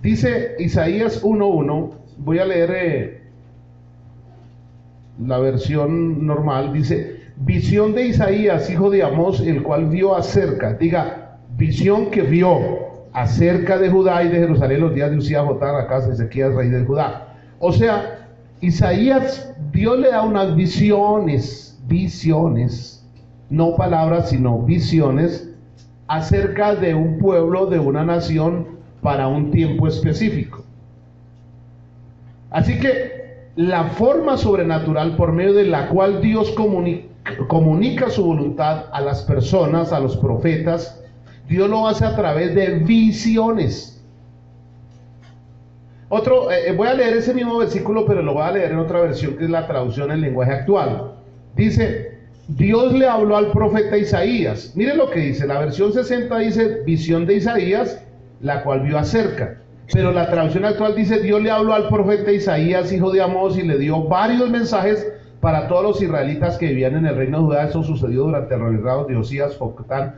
Dice Isaías 1:1, voy a leer la versión normal, dice: visión de Isaías, hijo de Amós, el cual vio acerca, diga, visión que vio acerca de Judá y de Jerusalén los días de Usías, Jotán, Acaz, Ezequías, rey de Judá. O sea, Isaías, Dios le da unas visiones, no palabras, sino visiones, acerca de un pueblo, de una nación, para un tiempo específico. Así que la forma sobrenatural por medio de la cual Dios comunica su voluntad a las personas, a los profetas, Dios lo hace a través de visiones. Voy a leer ese mismo versículo, pero lo voy a leer en otra versión, que es la traducción en lenguaje actual. Dice: Dios le habló al profeta Isaías. Mire lo que dice, la versión 60 dice visión de Isaías, la cual vio acerca. Pero la traducción actual dice: Dios le habló al profeta Isaías, hijo de Amós, y le dio varios mensajes para todos los israelitas que vivían en el reino de Judá. Eso sucedió durante el reinado de Osías, Jotán,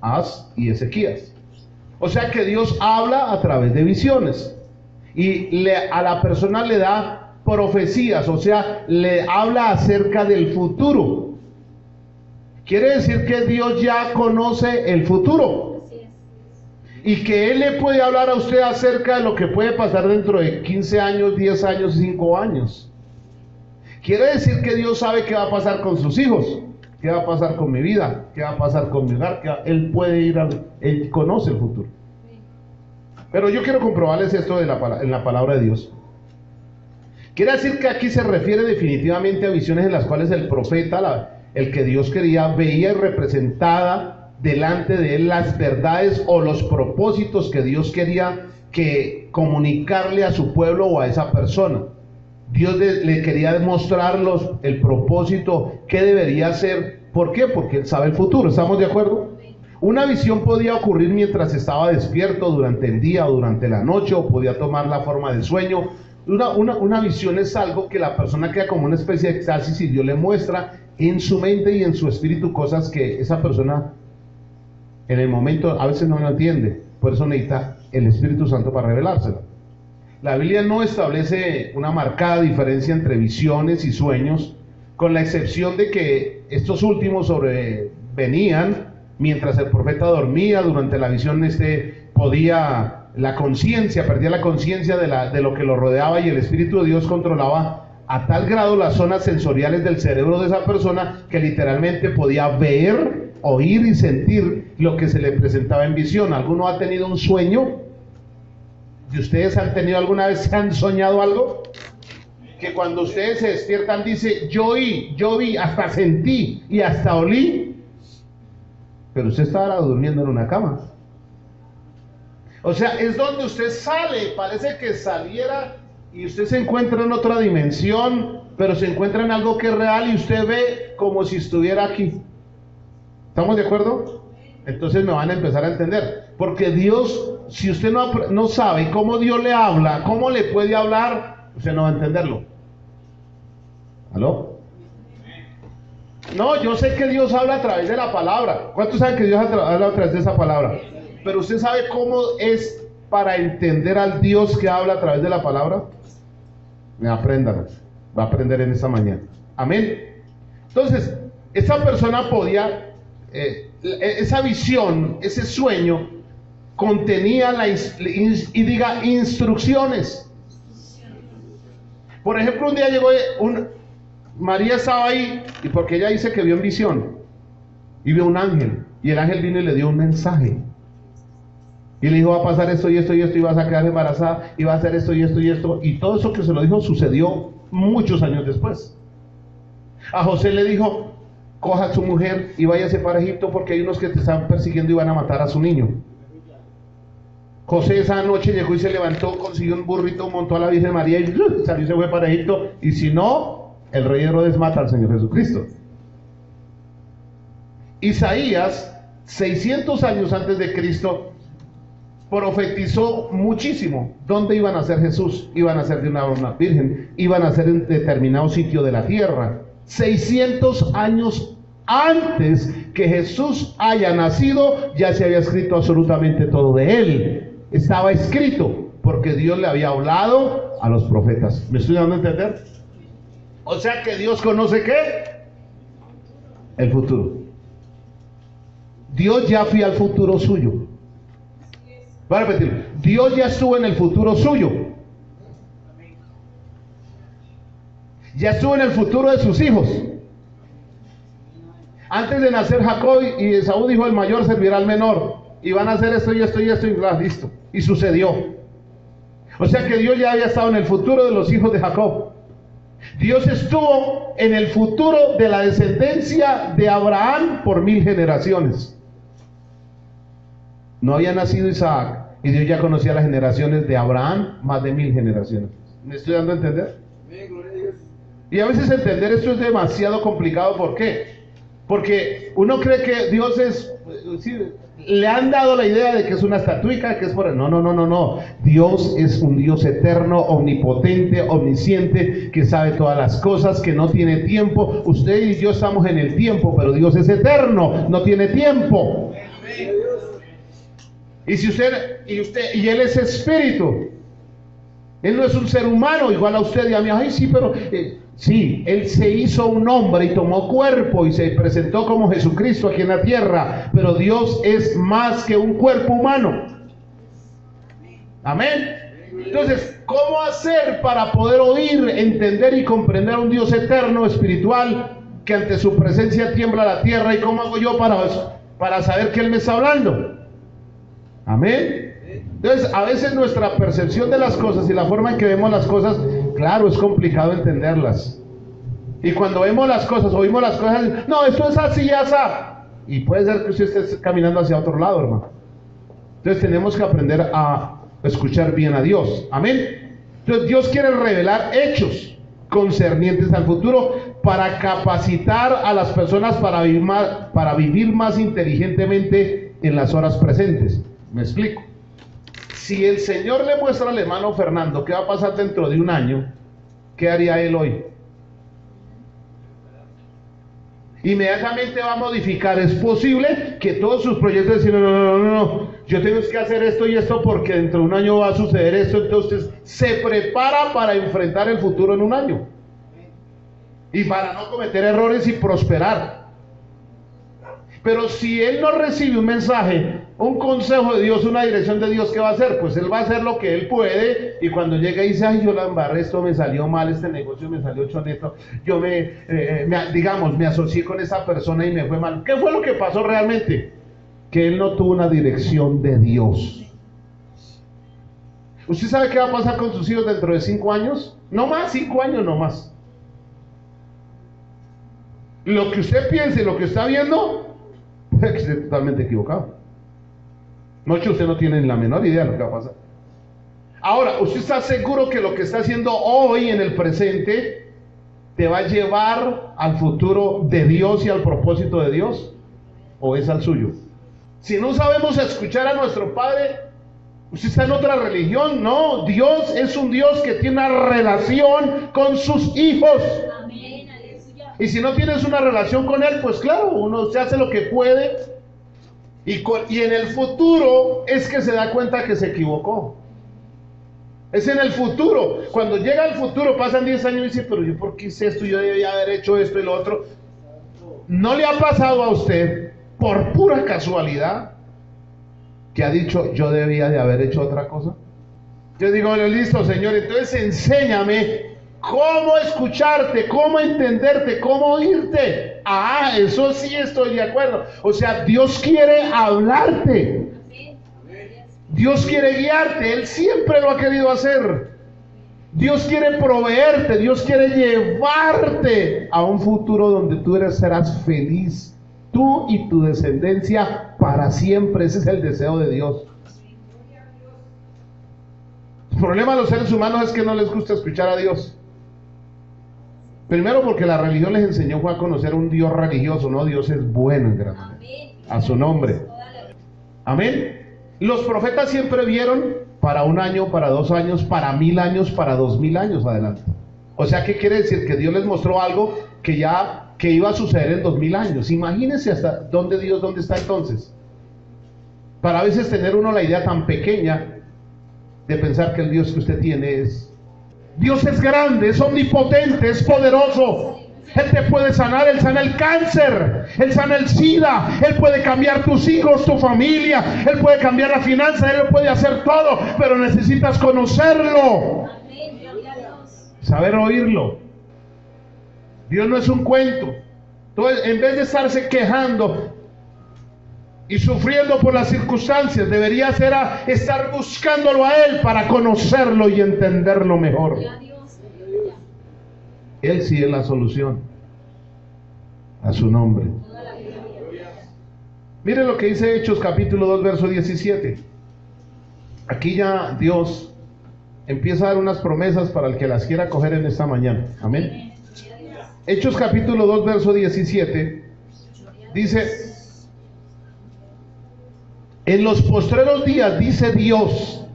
Ahaz y Ezequías. O sea que Dios habla a través de visiones, y a la persona le da profecías, o sea, le habla acerca del futuro. Quiere decir que Dios ya conoce el futuro, y que Él le puede hablar a usted acerca de lo que puede pasar dentro de 15 años, 10 años, 5 años. Quiere decir que Dios sabe qué va a pasar con sus hijos, qué va a pasar con mi vida, qué va a pasar con mi hogar, Él puede Él conoce el futuro. Pero yo quiero comprobarles esto en la palabra de Dios. Quiere decir que aquí se refiere definitivamente a visiones en las cuales el profeta, el que Dios quería, veía representada delante de él las verdades o los propósitos que Dios quería comunicarle a su pueblo o a esa persona. Dios le quería demostrar el propósito que debería hacer. ¿Por qué? Porque Él sabe el futuro. ¿Estamos de acuerdo? Una visión podía ocurrir mientras estaba despierto, durante el día o durante la noche, o podía tomar la forma de sueño. Una visión es algo que la persona queda como una especie de éxtasis, y Dios le muestra en su mente y en su espíritu cosas que esa persona en el momento a veces no lo entiende. Por eso necesita el Espíritu Santo para revelárselo. La Biblia no establece una marcada diferencia entre visiones y sueños, con la excepción de que estos últimos sobrevenían mientras el profeta dormía. Durante la visión perdía la conciencia de lo que lo rodeaba, y el Espíritu de Dios controlaba a tal grado las zonas sensoriales del cerebro de esa persona que literalmente podía ver, oír y sentir lo que se le presentaba en visión. ¿Alguno ha tenido un sueño? ¿Y ustedes han tenido alguna vez, han soñado algo? Que cuando ustedes se despiertan dice: yo vi, hasta sentí y hasta olí. Pero usted estaba durmiendo en una cama. O sea, es donde usted sale, parece que saliera, y usted se encuentra en otra dimensión, pero se encuentra en algo que es real, y usted ve como si estuviera aquí. ¿Estamos de acuerdo? Entonces me van a empezar a entender. Porque Dios, si usted no sabe cómo Dios le habla, cómo le puede hablar, usted no va a entenderlo. ¿Aló? No, yo sé que Dios habla a través de la palabra. ¿Cuántos saben que Dios habla a través de esa palabra? Pero usted sabe cómo es para entender al Dios que habla a través de la palabra. Apréndalo. Va a aprender en esta mañana. Amén. Entonces, esa persona podía, esa visión, ese sueño, contenía instrucciones. Por ejemplo, un día llegó María, estaba ahí, y porque ella dice que vio en visión, y vio un ángel, y el ángel vino y le dio un mensaje, y le dijo: va a pasar esto y esto y esto, y vas a quedar embarazada, y va a hacer esto y esto y esto. Y todo eso que se lo dijo sucedió muchos años después. A José le dijo: coja a su mujer y váyase para Egipto, porque hay unos que te están persiguiendo y van a matar a su niño. José esa noche llegó y se levantó, consiguió un burrito, montó a la Virgen María y salió y se fue para Egipto. Y si no, el rey Herodes mata al Señor Jesucristo. Isaías, 600 años antes de Cristo, profetizó muchísimo dónde iban a ser Jesús. Iban a ser de una virgen, iban a ser en determinado sitio de la tierra. 600 años antes que Jesús haya nacido, ya se había escrito absolutamente todo de él. Estaba escrito. porque Dios le había hablado a los profetas. ¿Me estoy dando a entender? O sea que Dios conoce ¿qué? El futuro. Dios ya fue al futuro suyo. Voy a repetir, Dios ya estuvo en el futuro suyo. Ya estuvo en el futuro de sus hijos. Antes de nacer Jacob y Esaú dijo: el mayor servirá al menor, y van a hacer esto y esto y esto, y listo. Y sucedió. O sea que Dios ya había estado en el futuro de los hijos de Jacob. Dios estuvo en el futuro de la descendencia de Abraham por 1000 generaciones. No había nacido Isaac y Dios ya conocía las generaciones de Abraham, más de 1000 generaciones. ¿Me estoy dando a entender? Y a veces entender esto es demasiado complicado. ¿Por qué? Porque uno cree que Dios es... sí, le han dado la idea de que es una estatuica, que es por... No. Dios es un Dios eterno, omnipotente, omnisciente, que sabe todas las cosas, que no tiene tiempo. Usted y yo estamos en el tiempo, pero Dios es eterno, no tiene tiempo. Y si usted y Él es espíritu, Él no es un ser humano igual a usted y a mí. Ay, sí, pero sí, Él se hizo un hombre y tomó cuerpo y se presentó como Jesucristo aquí en la tierra, pero Dios es más que un cuerpo humano. Amén. Entonces, ¿cómo hacer para poder oír, entender y comprender a un Dios eterno, espiritual, que ante su presencia tiembla la tierra? ¿Y cómo hago yo para saber que Él me está hablando? Amén. Entonces, a veces nuestra percepción de las cosas y la forma en que vemos las cosas, claro, es complicado entenderlas. Y cuando vemos las cosas, oímos las cosas, no, esto es así, ya está. Y puede ser que usted esté caminando hacia otro lado, hermano. Entonces tenemos que aprender a escuchar bien a Dios. Amén. Entonces Dios quiere revelar hechos concernientes al futuro para capacitar a las personas para vivir más inteligentemente en las horas presentes. Me explico. Si el Señor le muestra al hermano Fernando qué va a pasar dentro de un año, ¿qué haría él hoy? Inmediatamente va a modificar. Es posible que todos sus proyectos decir: no, yo tengo que hacer esto y esto porque dentro de un año va a suceder esto. Entonces se prepara para enfrentar el futuro en un año y para no cometer errores y prosperar. Pero si él no recibe un mensaje, un consejo de Dios, una dirección de Dios, ¿qué va a hacer? Pues él va a hacer lo que él puede, y cuando llega y dice: ay, yo la embarré, esto me salió mal, este negocio me salió choneto, yo me asocié con esa persona y me fue mal. ¿Qué fue lo que pasó realmente? Que él no tuvo una dirección de Dios. ¿Usted sabe qué va a pasar con sus hijos dentro de 5 años? No más, 5 años no más. Lo que usted piense, lo que está viendo, puede que esté totalmente equivocado. No, que usted no tiene ni la menor idea de lo que va a pasar. Ahora, ¿usted está seguro que lo que está haciendo hoy en el presente te va a llevar al futuro de Dios y al propósito de Dios? ¿O es al suyo? Si no sabemos escuchar a nuestro Padre, ¿usted está en otra religión? No, Dios es un Dios que tiene una relación con sus hijos. Amén, aleluya. Y si no tienes una relación con Él, pues claro, uno se hace lo que puede. Y en el futuro es que se da cuenta que se equivocó. Es en el futuro. Cuando llega el futuro, pasan 10 años y dice: pero yo, ¿por qué hice esto? Yo debía haber hecho esto y lo otro. ¿No le ha pasado a usted, por pura casualidad, que ha dicho: yo debía de haber hecho otra cosa? Yo digo: bueno, listo, Señor, entonces enséñame cómo escucharte, cómo entenderte, cómo oírte. Ah, eso sí estoy de acuerdo. O sea, Dios quiere hablarte. Dios quiere guiarte. Él siempre lo ha querido hacer. Dios quiere proveerte. Dios quiere llevarte a un futuro donde tú serás feliz, tú y tu descendencia para siempre. Ese es el deseo de Dios. El problema de los seres humanos es que no les gusta escuchar a Dios. Primero porque la religión les enseñó a conocer un Dios religioso. No, Dios es bueno, hermano. A su nombre. Amén. Los profetas siempre vieron para 1 año, para 2 años, para 1000 años, para 2000 años adelante. O sea, ¿qué quiere decir? Que Dios les mostró algo que iba a suceder en 2000 años. Imagínense hasta dónde está entonces. Para a veces tener uno la idea tan pequeña de pensar que el Dios que usted tiene es... Dios es grande, es omnipotente, es poderoso. Él te puede sanar, Él sana el cáncer, Él sana el SIDA, Él puede cambiar tus hijos, tu familia, Él puede cambiar la finanza, Él puede hacer todo, pero necesitas conocerlo, saber oírlo. Dios no es un cuento. Entonces, en vez de estarse quejando y sufriendo por las circunstancias, debería ser estar buscándolo a Él para conocerlo y entenderlo mejor. Él sí es la solución. A su nombre. Mire lo que dice Hechos capítulo 2 verso 17. Aquí ya Dios empieza a dar unas promesas para el que las quiera coger en esta mañana. Amén. Hechos capítulo 2 verso 17 dice: en los postreros días, dice Dios,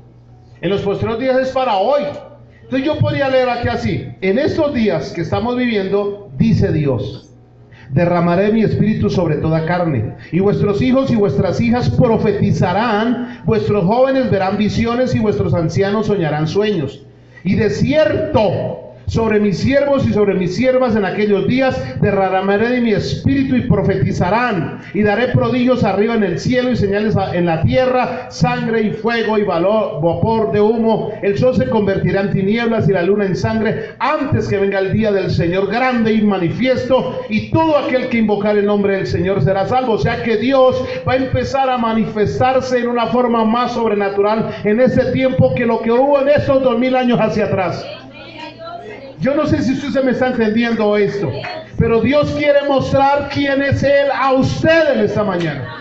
en los postreros días es para hoy. Entonces yo podría leer aquí así: en estos días que estamos viviendo, dice Dios, derramaré mi espíritu sobre toda carne, y vuestros hijos y vuestras hijas profetizarán, vuestros jóvenes verán visiones y vuestros ancianos soñarán sueños. Y de cierto, sobre mis siervos y sobre mis siervas en aquellos días derramaré de mi espíritu y profetizarán, y daré prodigios arriba en el cielo y señales en la tierra, sangre y fuego y vapor de humo. El sol se convertirá en tinieblas y la luna en sangre antes que venga el día del Señor grande y manifiesto, y todo aquel que invocar el nombre del Señor será salvo. O sea que Dios va a empezar a manifestarse en una forma más sobrenatural en ese tiempo que lo que hubo en estos 2000 años hacia atrás. Yo no sé si usted se me está entendiendo esto, pero Dios quiere mostrar quién es Él a usted en esta mañana.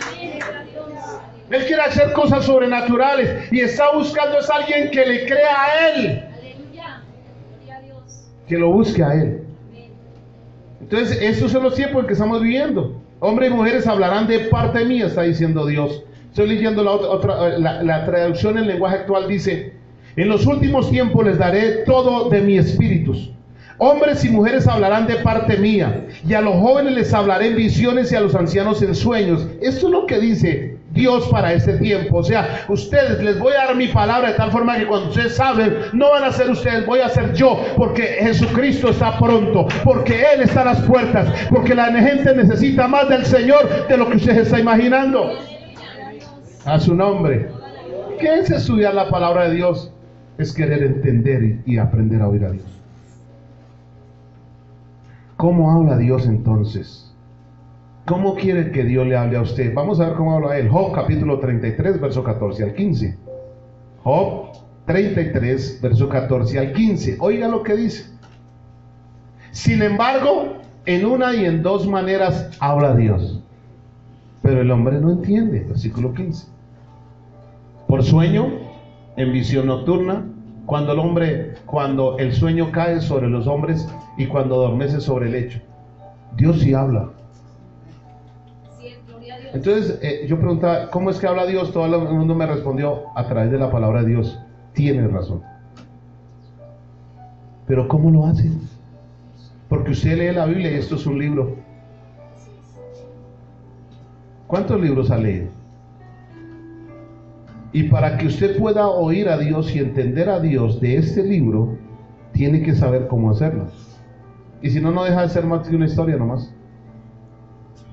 Él quiere hacer cosas sobrenaturales y está buscando a alguien que le crea a Él, que lo busque a Él. Entonces, estos son los tiempos en que estamos viviendo. Hombres y mujeres hablarán de parte mía, está diciendo Dios. Estoy leyendo la traducción en lenguaje actual, dice: en los últimos tiempos les daré todo de mi espíritu. Hombres y mujeres hablarán de parte mía, y a los jóvenes les hablaré en visiones y a los ancianos en sueños. Esto es lo que dice Dios para este tiempo. O sea, ustedes, les voy a dar mi palabra de tal forma que cuando ustedes hablen, no van a ser ustedes, voy a ser yo, porque Jesucristo está pronto, porque Él está a las puertas, porque la gente necesita más del Señor de lo que usted está imaginando. A su nombre. ¿Qué es estudiar la palabra de Dios? Es querer entender y aprender a oír a Dios. ¿Cómo habla Dios entonces? ¿Cómo quiere que Dios le hable a usted? Vamos a ver cómo habla Él. Job capítulo 33, verso 14 al 15. Job 33, verso 14 al 15. Oiga lo que dice. Sin embargo, en una y en dos maneras habla Dios, pero el hombre no entiende. Versículo 15. Por sueño, en visión nocturna, cuando el sueño cae sobre los hombres y cuando adormece sobre el lecho. Dios sí habla. Entonces yo preguntaba, ¿cómo es que habla Dios? Todo el mundo me respondió: a través de la palabra de Dios. Tienes razón. Pero ¿cómo lo hace? Porque usted lee la Biblia y esto es un libro. ¿Cuántos libros ha leído? Y para que usted pueda oír a Dios y entender a Dios de este libro, tiene que saber cómo hacerlo. Y si no, no deja de ser más que una historia nomás.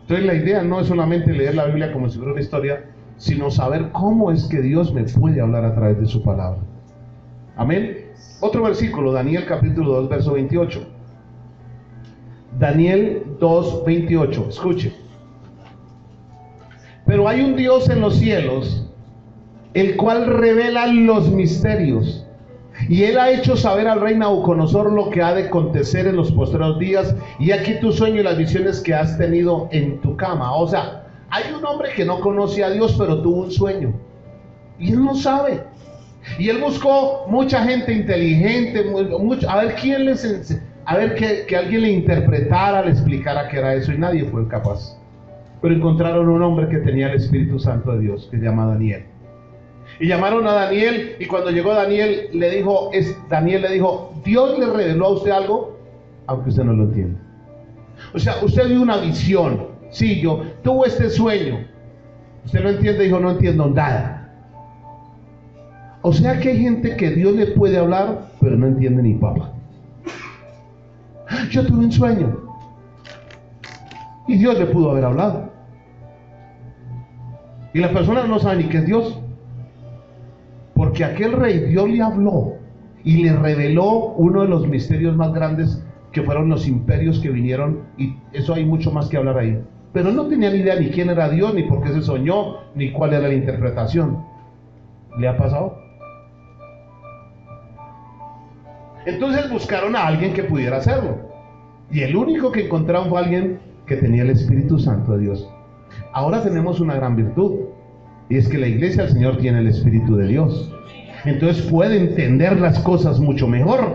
Entonces la idea no es solamente leer la Biblia como si fuera una historia, sino saber cómo es que Dios me puede hablar a través de su palabra. Amén. Otro versículo, Daniel capítulo 2, verso 28. Daniel 2, 28. Escuche. Pero hay un Dios en los cielos, el cual revela los misterios, y Él ha hecho saber al rey Nabucodonosor lo que ha de acontecer en los postreros días, y aquí tu sueño y las visiones que has tenido en tu cama. O sea, hay un hombre que no conoce a Dios, pero tuvo un sueño, y él no sabe, y él buscó mucha gente inteligente, a ver quién que alguien le interpretara, le explicara qué era eso, y nadie fue capaz. Pero encontraron un hombre que tenía el Espíritu Santo de Dios, que se llama Daniel. Y llamaron a Daniel, y cuando llegó Daniel le dijo, ¿Dios le reveló a usted algo? Aunque usted no lo entiende. O sea, usted vio una visión. Sí, yo tuve este sueño. Usted no entiende, dijo, no entiendo nada. O sea que hay gente que Dios le puede hablar, pero no entiende ni papa. Yo tuve un sueño y Dios le pudo haber hablado, y la persona no sabe ni qué es Dios, porque aquel rey Dios le habló y le reveló uno de los misterios más grandes, que fueron los imperios que vinieron, y eso hay mucho más que hablar ahí, pero no tenía ni idea ni quién era Dios, ni por qué se soñó, ni cuál era la interpretación. ¿Le ha pasado? Entonces buscaron a alguien que pudiera hacerlo, y el único que encontraron fue alguien que tenía el Espíritu Santo de Dios. Ahora tenemos una gran virtud, y es que la iglesia del Señor tiene el Espíritu de Dios, entonces puede entender las cosas mucho mejor.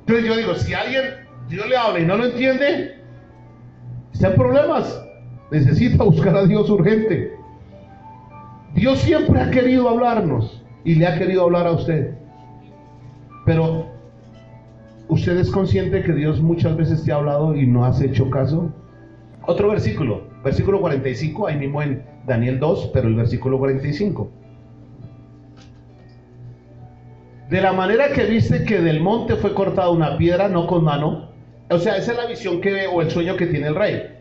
Entonces yo digo, si alguien Dios le habla y no lo entiende, está en problemas, necesita buscar a Dios urgente. Dios siempre ha querido hablarnos y le ha querido hablar a usted, pero ¿usted es consciente que Dios muchas veces te ha hablado y no has hecho caso? Otro versículo, versículo 45, ahí mismo en Daniel 2, pero el versículo 45. De la manera que viste que del monte fue cortada una piedra, no con mano. O sea, esa es la visión que ve, o el sueño que tiene el rey,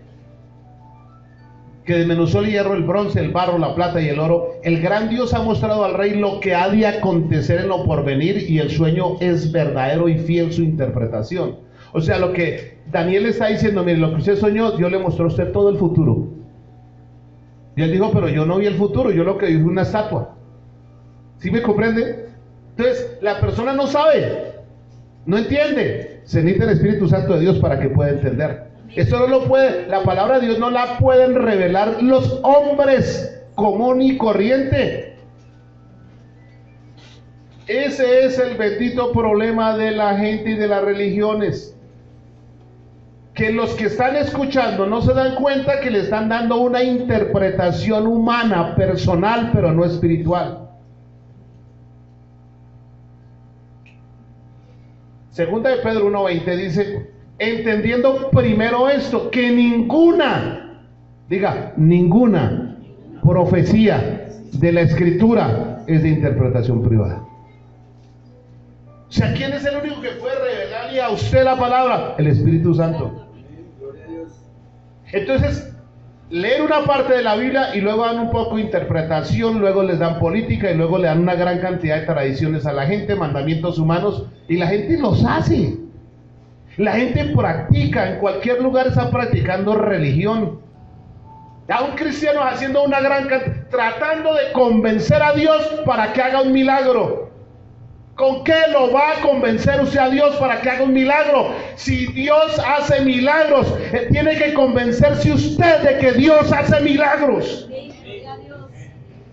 que desmenuzó el hierro, el bronce, el barro, la plata y el oro. El gran Dios ha mostrado al rey lo que ha de acontecer en lo porvenir, y el sueño es verdadero y fiel su interpretación. O sea, lo que Daniel está diciendo, mire, lo que usted soñó, Dios le mostró a usted todo el futuro. Y él dijo, pero yo no vi el futuro, yo lo que vi fue una estatua. ¿Sí me comprende? Entonces, la persona no sabe, no entiende. Se necesita el Espíritu Santo de Dios para que pueda entender. Esto no lo puede, la palabra de Dios no la pueden revelar los hombres común y corriente. Ese es el bendito problema de la gente y de las religiones, que los que están escuchando no se dan cuenta que le están dando una interpretación humana, personal, pero no espiritual. Segunda de Pedro 1:20 dice, entendiendo primero esto, que ninguna, diga, ninguna profecía de la Escritura es de interpretación privada. O sea, ¿quién es el único que puede revelarle a usted la palabra? El Espíritu Santo. Entonces, leen una parte de la Biblia y luego dan un poco de interpretación, luego les dan política y luego le dan una gran cantidad de tradiciones a la gente, mandamientos humanos, y la gente los hace. La gente practica, en cualquier lugar está practicando religión. A un cristiano haciendo una gran cantidad, tratando de convencer a Dios para que haga un milagro. ¿Con qué lo va a convencer usted a Dios para que haga un milagro? Si Dios hace milagros, tiene que convencerse usted de que Dios hace milagros.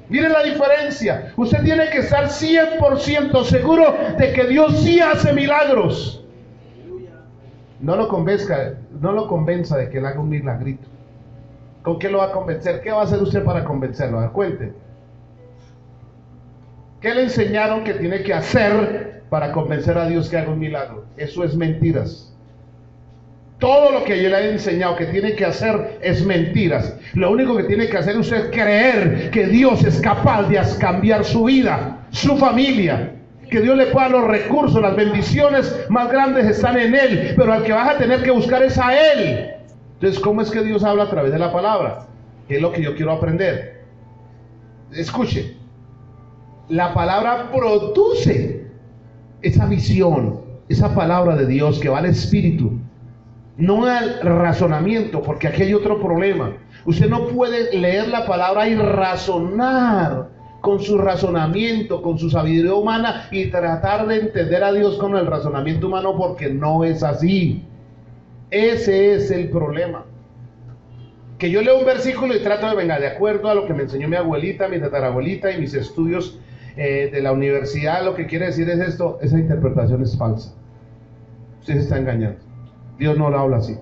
Miren la diferencia. Usted tiene que estar 100% seguro de que Dios sí hace milagros. No lo convenza de que él haga un milagrito. ¿Con qué lo va a convencer? ¿Qué va a hacer usted para convencerlo? A ver, cuente. ¿Qué le enseñaron que tiene que hacer para convencer a Dios que haga un milagro? Eso es mentiras. Todo lo que yo le he enseñado que tiene que hacer es mentiras. Lo único que tiene que hacer usted es creer que Dios es capaz de cambiar su vida, su familia, que Dios le pueda los recursos, las bendiciones más grandes están en Él, pero al que vas a tener que buscar es a Él. Entonces, ¿cómo es que Dios habla a través de la palabra? ¿Qué es lo que yo quiero aprender? Escuche. La palabra produce esa visión, esa palabra de Dios que va al espíritu, no al razonamiento, porque aquí hay otro problema. Usted no puede leer la palabra y razonar con su razonamiento, con su sabiduría humana, y tratar de entender a Dios con el razonamiento humano, porque no es así. Ese es el problema. Que yo leo un versículo y trato de, venga, de acuerdo a lo que me enseñó mi abuelita, mi tatarabuelita y mis estudios de la universidad, lo que quiere decir es esto. Esa interpretación es falsa. Usted se está engañando. Dios no lo habla así,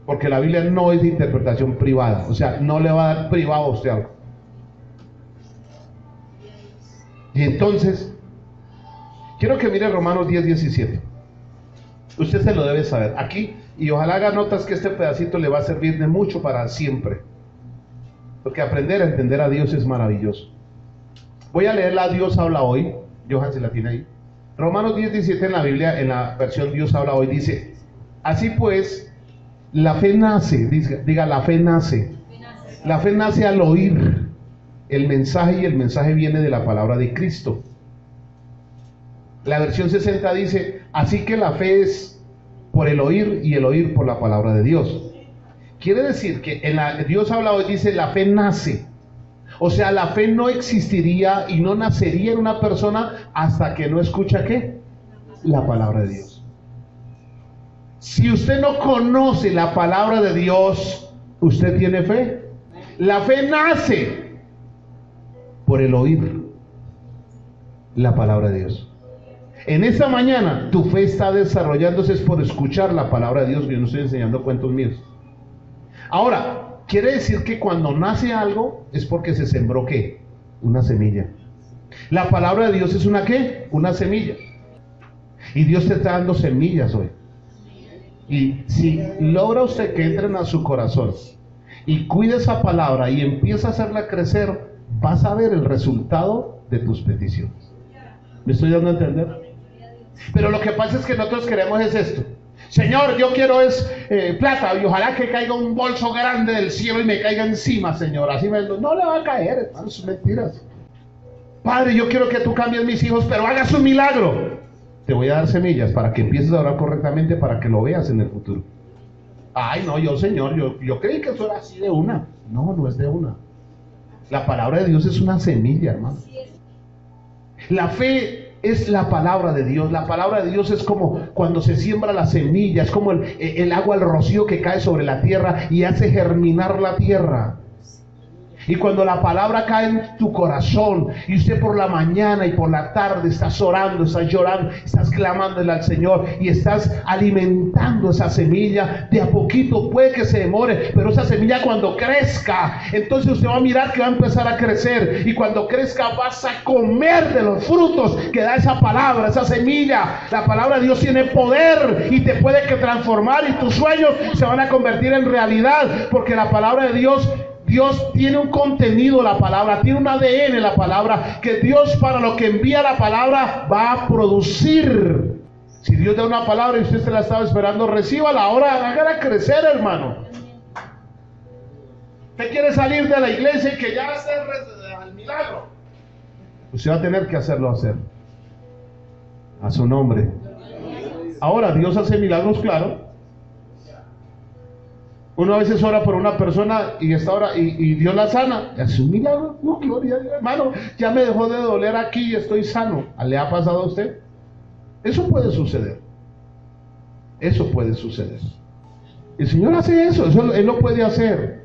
porque la Biblia no es de interpretación privada. O sea, no le va a dar privado a usted algo. Y entonces quiero que mire Romanos 10:17. Usted se lo debe saber aquí, y ojalá haga notas que este pedacito le va a servir de mucho para siempre, porque aprender a entender a Dios es maravilloso. Voy a leerla, Dios habla hoy. Johan, se la tiene ahí. Romanos 10:17 en la Biblia, en la versión Dios habla hoy, dice: así pues, la fe nace, diga, la fe nace. La fe nace al oír el mensaje, y el mensaje viene de la palabra de Cristo. La versión 60 dice: así que la fe es por el oír, y el oír por la palabra de Dios. Quiere decir que en la Dios habla hoy, dice, la fe nace. O sea, la fe no existiría y no nacería en una persona hasta que no escucha ¿qué? La palabra de Dios. Si usted no conoce la palabra de Dios, ¿usted tiene fe? La fe nace por el oír la palabra de Dios. En esta mañana tu fe está desarrollándose es por escuchar la palabra de Dios. Yo no estoy enseñando cuentos míos. Ahora, quiere decir que cuando nace algo es porque se sembró ¿qué? Una semilla. La palabra de Dios es una ¿qué? Una semilla. Y Dios te está dando semillas hoy. Y si logra usted que entren a su corazón y cuide esa palabra y empieza a hacerla crecer, vas a ver el resultado de tus peticiones. ¿Me estoy dando a entender? Pero lo que pasa es que nosotros queremos es esto: Señor, yo quiero plata, y ojalá que caiga un bolso grande del cielo y me caiga encima, Señor. Así no le va a caer, hermano, son mentiras. Padre, yo quiero que tú cambies mis hijos, pero hagas un milagro. Te voy a dar semillas para que empieces a orar correctamente, para que lo veas en el futuro. Ay, no, Señor, yo creí que eso era así de una. No, no es de una. La palabra de Dios es una semilla, hermano. La fe es la palabra de Dios. La palabra de Dios es como cuando se siembra la semilla, es como el agua, el rocío que cae sobre la tierra y hace germinar la tierra. Y cuando la palabra cae en tu corazón y usted por la mañana y por la tarde estás orando, estás llorando, estás clamándole al Señor y estás alimentando esa semilla, de a poquito puede que se demore, pero esa semilla cuando crezca, entonces usted va a mirar que va a empezar a crecer, y cuando crezca vas a comer de los frutos que da esa palabra, esa semilla. La palabra de Dios tiene poder y te puede que transformar, y tus sueños se van a convertir en realidad, porque la palabra de Dios tiene un contenido, la palabra tiene un ADN, la palabra, que Dios para lo que envía la palabra va a producir. Si Dios da una palabra y usted se la estaba esperando, recíbala ahora, hágala crecer, hermano. Usted quiere salir de la iglesia y que ya esté el milagro, usted va a tener que hacerlo hacer a su nombre. Ahora, Dios hace milagros, claro. Uno a veces ora por una persona y está ora y Dios la sana. Es un milagro. No, gloria a Dios, hermano. Ya me dejó de doler aquí y estoy sano. ¿Le ha pasado a usted? Eso puede suceder. Eso puede suceder. El Señor hace eso. Él lo puede hacer.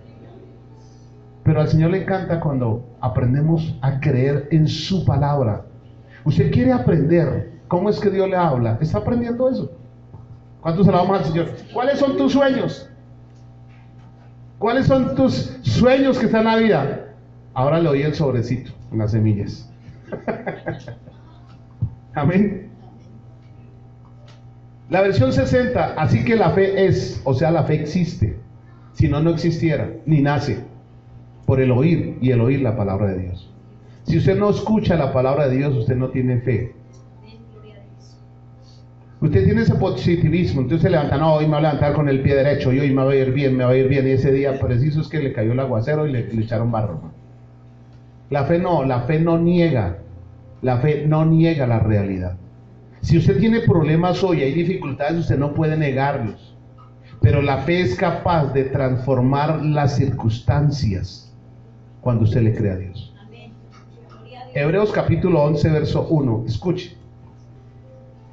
Pero al Señor le encanta cuando aprendemos a creer en su palabra. Usted quiere aprender cómo es que Dios le habla. ¿Está aprendiendo eso? ¿Cuántos alabamos al Señor? ¿Cuáles son tus sueños? ¿Cuáles son tus sueños que están en la vida? Ahora le oí el sobrecito con las semillas. Amén. La versión 60, así que la fe es, o sea, la fe existe. Si no, no existiera, ni nace. Por el oír, y el oír la palabra de Dios. Si usted no escucha la palabra de Dios, usted no tiene fe. Usted tiene ese positivismo, entonces se levanta: no, hoy me voy a levantar con el pie derecho, y hoy me va a ir bien, me va a ir bien. Y ese día preciso es que le cayó el aguacero y le echaron barro. La fe no niega. La fe no niega la realidad. Si usted tiene problemas hoy, hay dificultades, usted no puede negarlos. Pero la fe es capaz de transformar las circunstancias cuando usted le cree a Dios. Hebreos capítulo 11, verso 1. Escuche.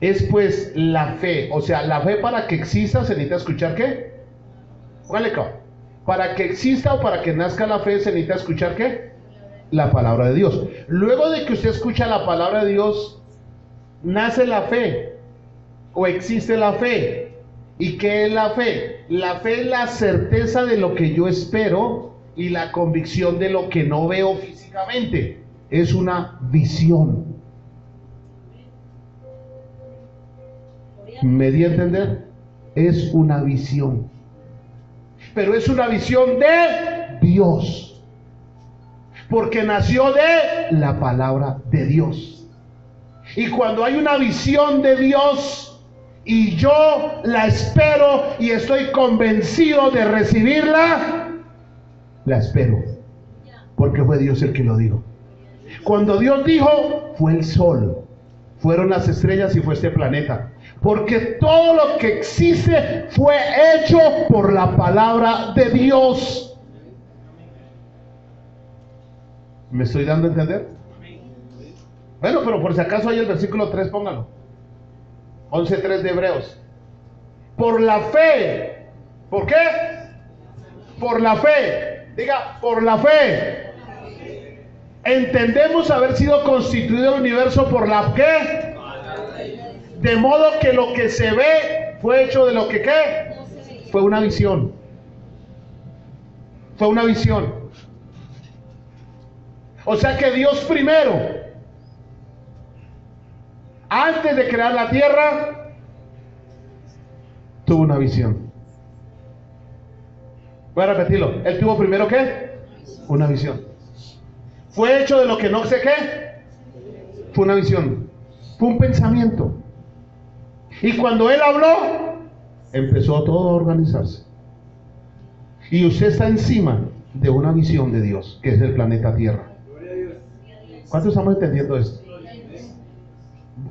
Es pues la fe, o sea, la fe para que exista se necesita escuchar ¿qué? Para que exista o para que nazca la fe se necesita escuchar ¿qué? La palabra de Dios. Luego de que usted escucha la palabra de Dios, nace la fe o existe la fe. ¿Y qué es la fe? La fe es la certeza de lo que yo espero y la convicción de lo que no veo físicamente. Es una visión. ¿Me di a entender? Es una visión. Pero es una visión de Dios. porque nació de la palabra de Dios. Y cuando hay una visión de Dios y yo la espero y estoy convencido de recibirla, la espero, porque fue Dios el que lo dijo. Cuando Dios dijo, fue el sol, fueron las estrellas y fue este planeta, porque todo lo que existe fue hecho por la palabra de Dios. ¿Me estoy dando a entender? Bueno, pero por si acaso hay el versículo 3, póngalo. 11:3 de Hebreos. Por la fe. ¿Por qué? Por la fe. Diga, por la fe. Entendemos haber sido constituido el universo por la ¿qué? De modo que lo que se ve fue hecho de lo que ¿qué? Fue una visión. Fue una visión. O sea que Dios primero, antes de crear la tierra, tuvo una visión. Voy a repetirlo. Él tuvo primero ¿qué? Una visión. Fue hecho de lo que no sé qué. Fue una visión. Fue un pensamiento. Y cuando Él habló, empezó todo a organizarse. Y usted está encima de una visión de Dios, que es el planeta Tierra. ¿Cuántos estamos entendiendo esto?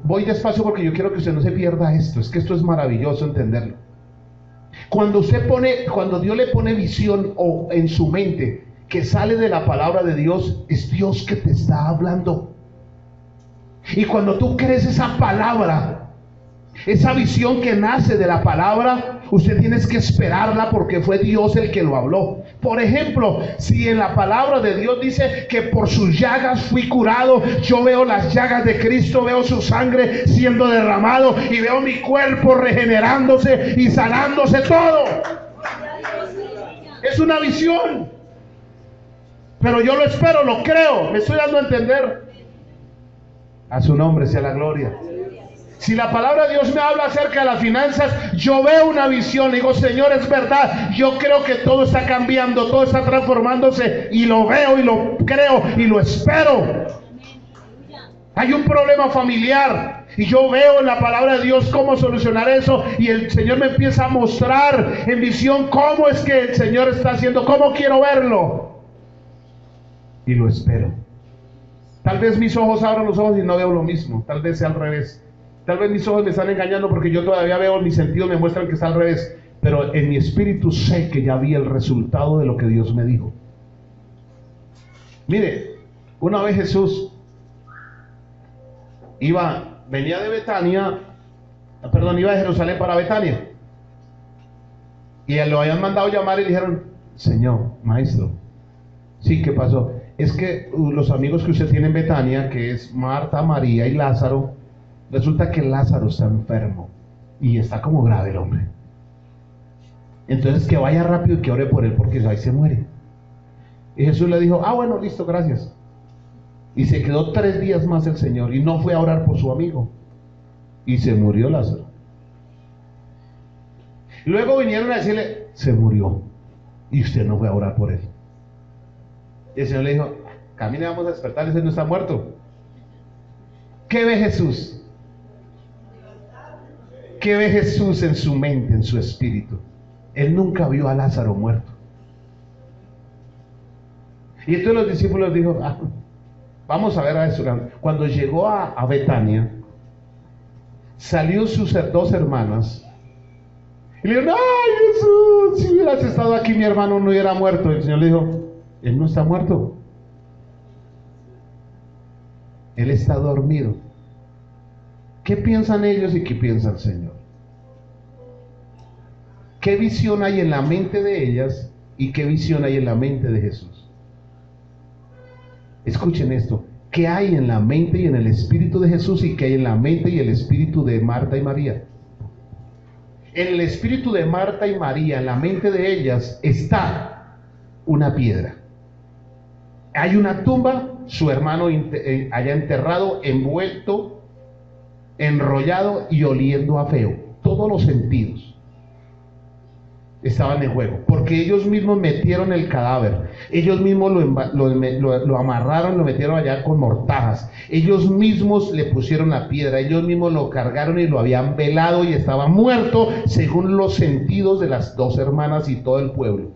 Voy despacio porque yo quiero que usted no se pierda esto. Es que esto es maravilloso entenderlo. Cuando Dios le pone visión o en su mente que sale de la palabra de Dios, es Dios que te está hablando. Y cuando tú crees esa palabra, esa visión que nace de la palabra, usted tienes que esperarla porque fue Dios el que lo habló. Por ejemplo, si en la palabra de Dios dice que por sus llagas fui curado, yo veo las llagas de Cristo, veo su sangre siendo derramado y veo mi cuerpo regenerándose y sanándose todo. Es una visión. Pero yo lo espero, lo creo, me estoy dando a entender. A su nombre sea la gloria. Si la palabra de Dios me habla acerca de las finanzas, yo veo una visión, digo, Señor, es verdad, yo creo que todo está cambiando, todo está transformándose, y lo veo y lo creo y lo espero. Hay un problema familiar y yo veo en la palabra de Dios cómo solucionar eso, y el Señor me empieza a mostrar en visión cómo es que el Señor está haciendo, cómo quiero verlo, y lo espero. Tal vez mis ojos abran los ojos y no veo lo mismo, tal vez sea al revés. Tal vez mis ojos me están engañando porque yo todavía veo, mis sentidos me muestran que está al revés, pero en mi espíritu sé que ya vi el resultado de lo que Dios me dijo. Mire, una vez Jesús venía de Jerusalén para Betania, y lo habían mandado llamar y le dijeron, Señor, maestro, sí, ¿qué pasó? Es que los amigos que usted tiene en Betania, que es Marta, María y Lázaro, resulta que Lázaro está enfermo y está como grave el hombre. Entonces que vaya rápido y que ore por él porque ahí se muere. Y Jesús le dijo, bueno, listo, gracias. Y se quedó 3 días más el Señor y no fue a orar por su amigo. Y se murió Lázaro. Luego vinieron a decirle, se murió y usted no fue a orar por él. Y el Señor le dijo, camine, vamos a despertar, ese no está muerto. ¿Qué ve Jesús? ¿Qué ve Jesús en su mente, en su espíritu? Él nunca vio a Lázaro muerto. Y entonces los discípulos dijeron, vamos a ver a eso. Cuando llegó a Betania, salió sus 2 hermanas y le dijeron, ¡ay, Jesús! Si hubieras estado aquí, mi hermano no hubiera muerto. Y el Señor le dijo, él no está muerto, él está dormido. ¿Qué piensan ellos y qué piensa el Señor? ¿Qué visión hay en la mente de ellas y qué visión hay en la mente de Jesús? Escuchen esto. ¿Qué hay en la mente y en el espíritu de Jesús y qué hay en la mente y el espíritu de Marta y María? En el espíritu de Marta y María, en la mente de ellas, está una piedra. Hay una tumba, su hermano allá enterrado, envuelto, enrollado y oliendo a feo, todos los sentidos. estaban en juego, porque ellos mismos metieron el cadáver, ellos mismos lo amarraron, lo metieron allá con mortajas, ellos mismos le pusieron la piedra, ellos mismos lo cargaron y lo habían velado y estaba muerto según los sentidos de las dos hermanas y todo el pueblo.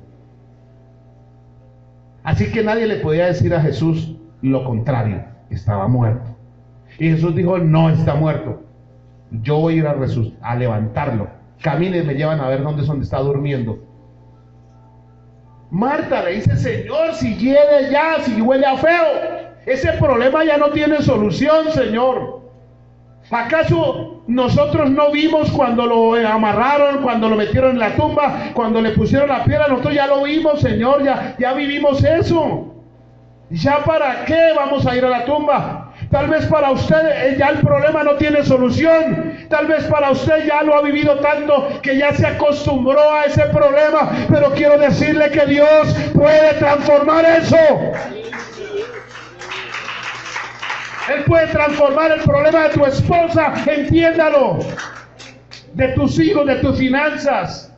Así que nadie le podía decir a Jesús lo contrario, estaba muerto. Y Jesús dijo, no está muerto, yo voy a ir a levantarlo. Caminen, me llevan a ver dónde está durmiendo. Marta le dice, Señor, si hiede ya, si huele a feo, ese problema ya no tiene solución, Señor. ¿Acaso nosotros no vimos cuando lo amarraron, cuando lo metieron en la tumba, cuando le pusieron la piedra? Nosotros ya lo vimos, Señor, ya vivimos eso. ¿Ya para qué vamos a ir a la tumba? Tal vez para usted ya el problema no tiene solución. Tal vez para usted ya lo ha vivido tanto que ya se acostumbró a ese problema. Pero quiero decirle que Dios puede transformar eso. Él puede transformar el problema de tu esposa, entiéndalo. De tus hijos, de tus finanzas.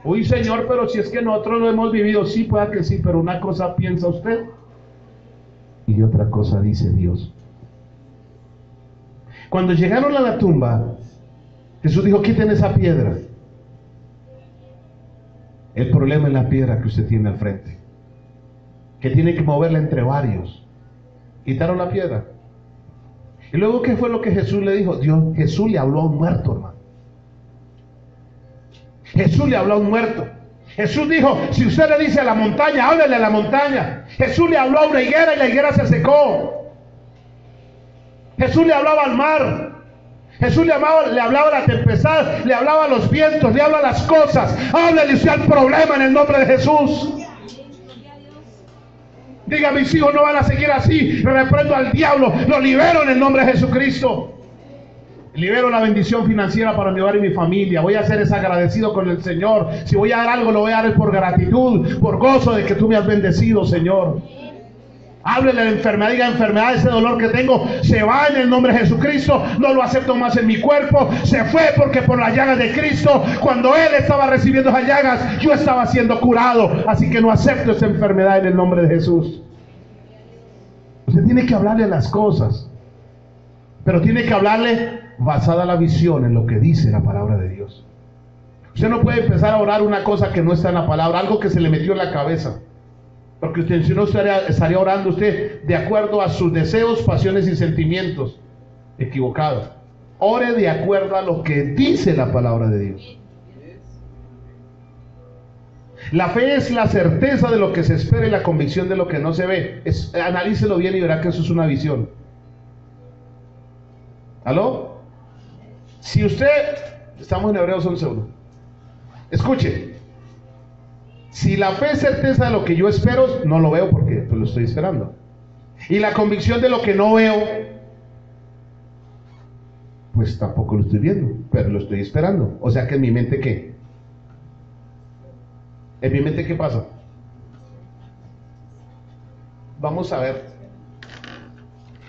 Uy, Señor, pero si es que nosotros lo hemos vivido. Sí, pueda que sí, pero una cosa piensa usted y otra cosa dice Dios. Cuando llegaron a la tumba, Jesús dijo, quiten esa piedra. El problema es la piedra que usted tiene al frente, que tiene que moverla entre varios. Quitaron la piedra. Y luego, ¿qué fue lo que Jesús le dijo? Jesús le habló a un muerto, hermano. Jesús le habló a un muerto. Jesús dijo, si usted le dice a la montaña, háblele a la montaña. Jesús le habló a una higuera y la higuera se secó. Jesús le hablaba al mar. Jesús le hablaba a la tempestad, le hablaba a los vientos, le habla a las cosas. Háblele usted al problema en el nombre de Jesús. Diga, mis hijos no van a seguir así. Reprendo al diablo, lo libero en el nombre de Jesucristo. Libero la bendición financiera para mi hogar y mi familia. Voy a ser agradecido con el Señor. Si voy a dar algo, lo voy a dar por gratitud, por gozo de que tú me has bendecido, Señor. Háblele a la enfermedad, diga, enfermedad, ese dolor que tengo se va en el nombre de Jesucristo, no lo acepto más en mi cuerpo, se fue porque por las llagas de Cristo, cuando Él estaba recibiendo esas llagas, yo estaba siendo curado, así que no acepto esa enfermedad en el nombre de Jesús. Usted tiene que hablarle a las cosas, pero tiene que hablarle basada la visión en lo que dice la palabra de Dios. Usted no puede empezar a orar una cosa que no está en la palabra, algo que se le metió en la cabeza. Porque usted, si no, estaría orando usted de acuerdo a sus deseos, pasiones y sentimientos. Equivocado. Ore de acuerdo a lo que dice la palabra de Dios. La fe es la certeza de lo que se espera y la convicción de lo que no se ve. Analícelo bien y verá que eso es una visión. ¿Aló? Si usted, estamos en Hebreos 11:1. Escuche. Si la fe es certeza de lo que yo espero, no lo veo porque pues lo estoy esperando. Y la convicción de lo que no veo, pues tampoco lo estoy viendo, pero lo estoy esperando. O sea que en mi mente, ¿qué? ¿En mi mente qué pasa? Vamos a ver.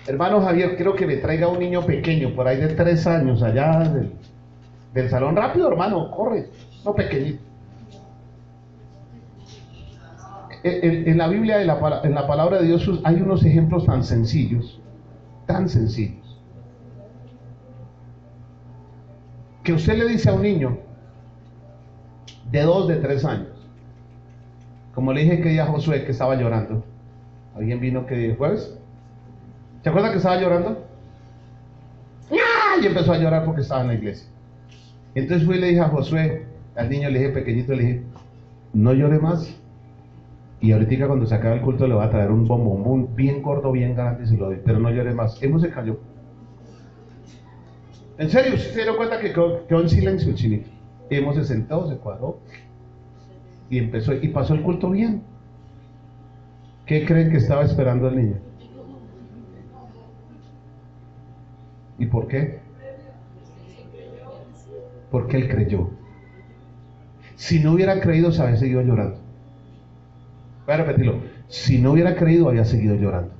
Hermano Javier, quiero que me traiga un niño pequeño, por ahí de 3 años, allá del salón. Rápido, hermano, corre. No, pequeñito. En la Biblia, en la palabra de Dios, hay unos ejemplos tan sencillos, que usted le dice a un niño de 2, de 3 años, como le dije que día a Josué que estaba llorando. ¿Alguien vino que jueves? ¿Se acuerda que estaba llorando? Y empezó a llorar porque estaba en la iglesia. Entonces fui y le dije a Josué, al niño le dije pequeñito, le dije, no llore más. Y ahorita cuando se acabe el culto le va a traer un bombón bien gordo, bien grande, y se lo doy, pero no llore más. Él no se cayó. En serio, usted se dio cuenta que quedó en silencio el chinito. Hemos se sentado, se cuadró y empezó, y pasó el culto bien. ¿Qué creen que estaba esperando el niño? ¿Y por qué? Porque él creyó. Si no hubiera creído, se había seguido llorando. Voy a repetirlo. Si no hubiera creído, había seguido llorando.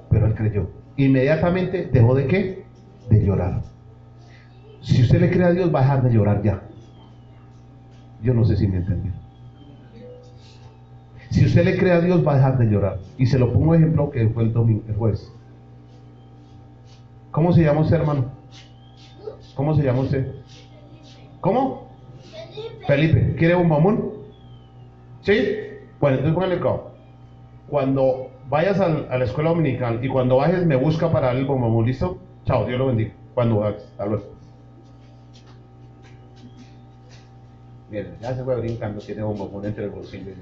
Pero él creyó. Inmediatamente dejó de ¿qué? De llorar. Si usted le cree a Dios, va a dejar de llorar ya. Yo no sé si me entendió. Si usted le cree a Dios, va a dejar de llorar. Y se lo pongo ejemplo que fue el domingo, el jueves. ¿Cómo se llama usted, hermano? ¿Cómo se llama usted? ¿Cómo? Felipe. ¿Quiere un bombón? ¿Sí? Bueno, entonces póngale cuidado. Cuando vayas a la escuela dominical y cuando bajes me busca para darle el bombón. ¿Listo? Chao, Dios lo bendiga. Cuando bajes, hasta luego. Miren, ya se fue brincando, tiene bombón entre el bolsillo.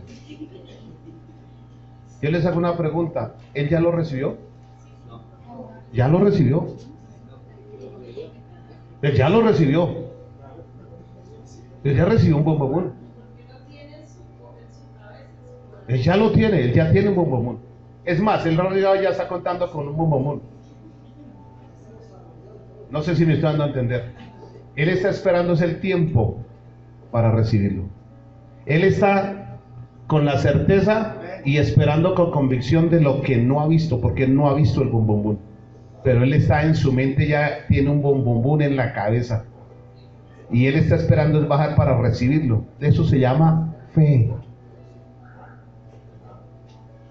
Yo les hago una pregunta. ¿Él ya lo recibió? ¿Ya lo recibió? Él ya lo recibió. Él ya recibió un bombón. Él ya lo tiene, él ya tiene un bombón. Es más, él ya está contando con un bombón. No sé si me estoy dando a entender. Él está esperándose el tiempo para recibirlo. Él está con la certeza y esperando con convicción de lo que no ha visto, porque él no ha visto el bombón. Pero él está en su mente, ya tiene un bombón en la cabeza. Y él está esperando es bajar para recibirlo. Eso se llama fe.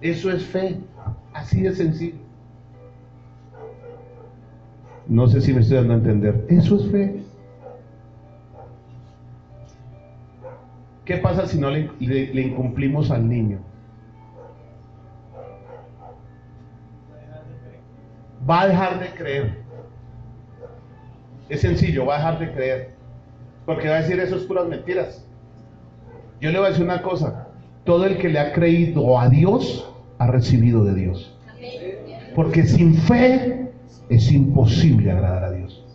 Eso es fe. Así de sencillo. No sé si me estoy dando a entender. Eso es fe. ¿Qué pasa si no le incumplimos al niño? Va a dejar de creer. Es sencillo, va a dejar de creer. Porque va a decir, eso es puras mentiras. Yo le voy a decir una cosa. Todo el que le ha creído a Dios, ha recibido de Dios. Porque sin fe es imposible agradar a Dios.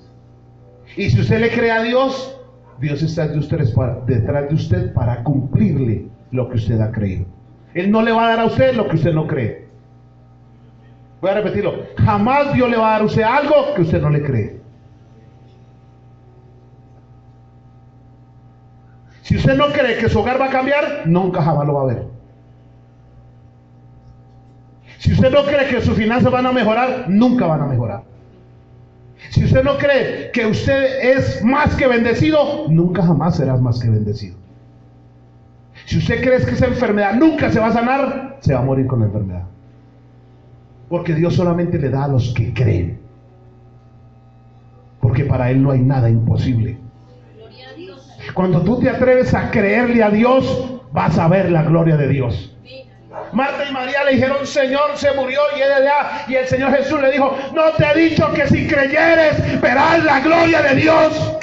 Y si usted le cree a Dios, Dios está detrás de usted para cumplirle lo que usted ha creído. Él no le va a dar a usted lo que usted no cree. Voy a repetirlo. Jamás Dios le va a dar a usted algo que usted no le cree. Si usted no cree que su hogar va a cambiar, nunca jamás lo va a ver. Si usted no cree que sus finanzas van a mejorar, nunca van a mejorar. Si usted no cree que usted es más que bendecido, nunca jamás serás más que bendecido. Si usted cree que esa enfermedad nunca se va a sanar, se va a morir con la enfermedad. Porque Dios solamente le da a los que creen. Porque para Él no hay nada imposible. Cuando tú te atreves a creerle a Dios, vas a ver la gloria de Dios. Marta y María le dijeron, Señor, se murió y él allá. Y el Señor Jesús le dijo, no te he dicho que si creyeres verás la gloria de Dios.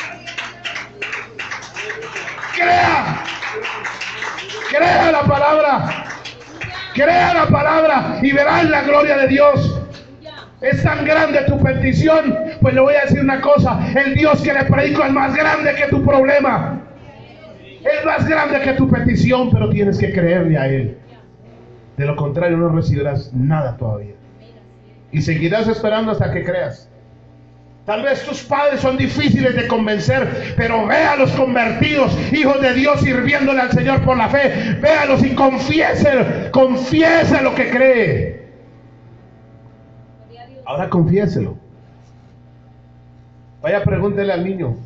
Crea la palabra. Crea la palabra y verás la gloria de Dios. Es tan grande tu petición. Pues le voy a decir una cosa. El Dios que le predico es más grande que tu problema. Es más grande que tu petición, pero tienes que creerle a Él. De lo contrario no recibirás nada todavía. Y seguirás esperando hasta que creas. Tal vez tus padres son difíciles de convencer, pero véalos convertidos, hijos de Dios, sirviéndole al Señor por la fe. Véalos y confiese lo que cree. Ahora confiéselo. Vaya, pregúntele al niño